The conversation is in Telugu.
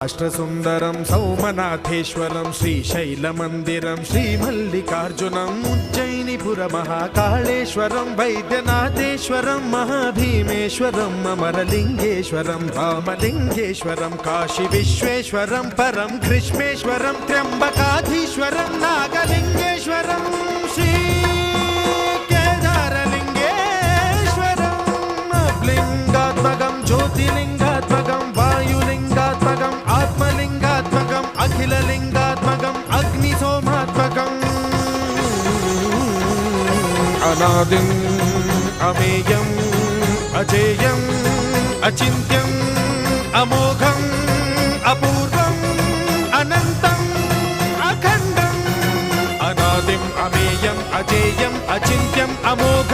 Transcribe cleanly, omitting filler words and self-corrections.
రాష్ట్రసుందరం సౌమనాథేశ్వరం శ్రీశైలమందిరం శ్రీమల్లికార్జునం ఉజ్జయినిపుర మహాకాళేశ్వరం వైద్యనాథేశ్వరం మహాభీమేశ్వరం అమరలింగేశ్వరం రామలింగేశ్వరం కాశీ విశ్వేశ్వరం పరం కృష్ణేశ్వరం త్ర్యంబకాధీశ్వరం నాగలింగేశ్వరం శ్రీ కేదారలింగేశ్వరం లింగాత్మకం జ్యోతిలింగాత్మకం వాయులింగాత్మకం ఆత్మలింగాత్మకం అఖిలలింగాత్మకం అగ్నిసోమాత్మకం అనాదిం అమేయం అజేయం అచింత్యం అమోఘం అపూర్వం అనంతం అఖండం అనాదిం అమేయం అజేయం అచింత్యం అమోఘం